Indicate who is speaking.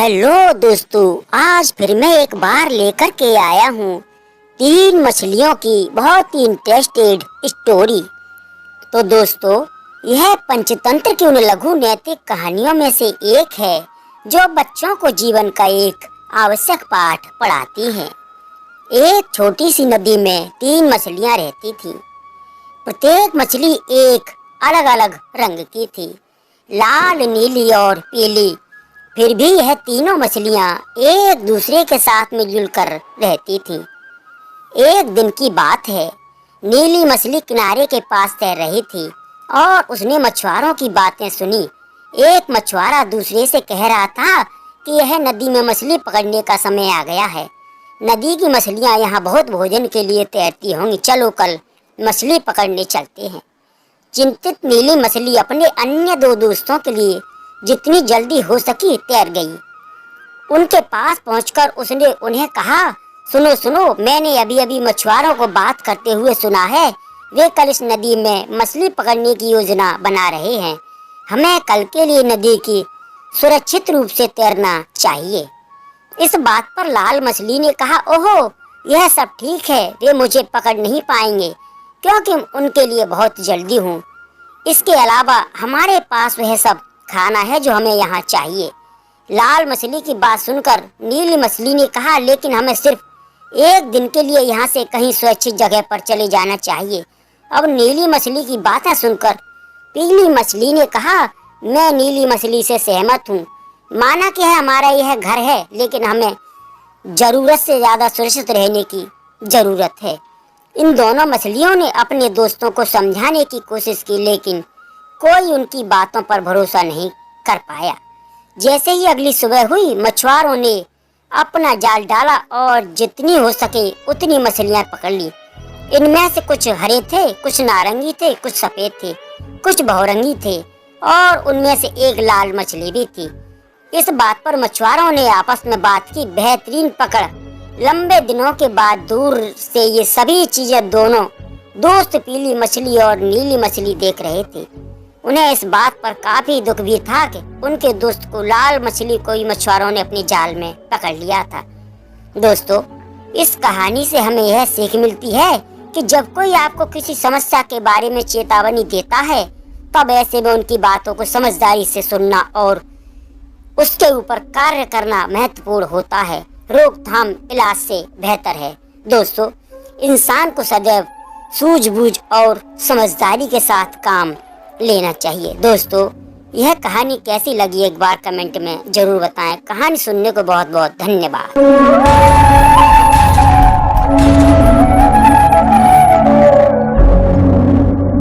Speaker 1: Hello दोस्तों, आज फिर मैं एक बार लेकर के आया हूँ 3 मछलियों की बहुत ही इंटरेस्टेड स्टोरी। तो दोस्तों, यह पंचतंत्र की उन लघु नैतिक कहानियों में से एक है जो बच्चों को जीवन का एक आवश्यक पाठ पढ़ाती है। एक छोटी सी नदी में 3 मछलियाँ रहती थीं। प्रत्येक मछली एक अलग अलग रंग की थी, लाल, नीली और पीली। फिर भी यह तीनों मछलियां एक दूसरे के साथ मिलजुल कर रहती थीं। एक दिन की बात है, नीली मछली किनारे के पास तैर रही थी और उसने मछुआरों की बातें सुनी। एक मछुआरा दूसरे से कह रहा था कि यह नदी में मछली पकड़ने का समय आ गया है। नदी की मछलियां यहाँ बहुत भोजन के लिए तैरती होंगी, चलो कल मछली पकड़ने चलते हैं। चिंतित नीली मछली अपने अन्य 2 दोस्तों के लिए जितनी जल्दी हो सकी तैर गई। उनके पास पहुंचकर उसने उन्हें कहा, सुनो सुनो, मैंने अभी अभी मछुआरों को बात करते हुए सुना है। वे कल इस नदी में मछली पकड़ने की योजना बना रहे हैं। हमें कल के लिए नदी की सुरक्षित रूप से तैरना चाहिए। इस बात पर लाल मछली ने कहा, ओहो, यह सब ठीक है, वे मुझे पकड़ नहीं पाएंगे क्योंकि उनके लिए बहुत जल्दी हूँ। इसके अलावा हमारे पास वह सब खाना है जो हमें यहाँ चाहिए। लाल मछली की बात सुनकर नीली मछली ने कहा, लेकिन हमें सिर्फ एक दिन के लिए यहाँ से कहीं सुरक्षित जगह पर चले जाना चाहिए। अब नीली मछली की बातें सुनकर पीली मछली ने कहा, मैं नीली मछली से सहमत हूँ। माना कि हमारा यह घर है, लेकिन हमें जरूरत से ज्यादा सुरक्षित रहने की जरूरत है। इन दोनों मछलियों ने अपने दोस्तों को समझाने की कोशिश की, लेकिन कोई उनकी बातों पर भरोसा नहीं कर पाया। जैसे ही अगली सुबह हुई, मछुआरों ने अपना जाल डाला और जितनी हो सके उतनी मछलियां पकड़ ली। इनमें से कुछ हरे थे, कुछ नारंगी थे, कुछ सफेद थे, कुछ बहुरंगी थे और उनमें से एक लाल मछली भी थी। इस बात पर मछुआरों ने आपस में बात की, बेहतरीन पकड़। लंबे दिनों के बाद दूर से ये सभी चीजें दोनों दोस्त पीली मछली और नीली मछली देख रहे थे। उन्हें इस बात पर काफी दुख भी था कि उनके दोस्त को, लाल मछली को ही मछुआरों ने अपनी जाल में पकड़ लिया था। दोस्तों, इस कहानी से हमें यह सीख मिलती है कि जब कोई आपको किसी समस्या के बारे में चेतावनी देता है, तब ऐसे में उनकी बातों को समझदारी से सुनना और उसके ऊपर कार्य करना महत्वपूर्ण होता है। रोकथाम इलाज से बेहतर है। दोस्तों, इंसान को सदैव सूझबूझ और समझदारी के साथ काम लेना चाहिए। दोस्तों, यह कहानी कैसी लगी एक बार कमेंट में जरूर बताएं। कहानी सुनने को बहुत बहुत धन्यवाद।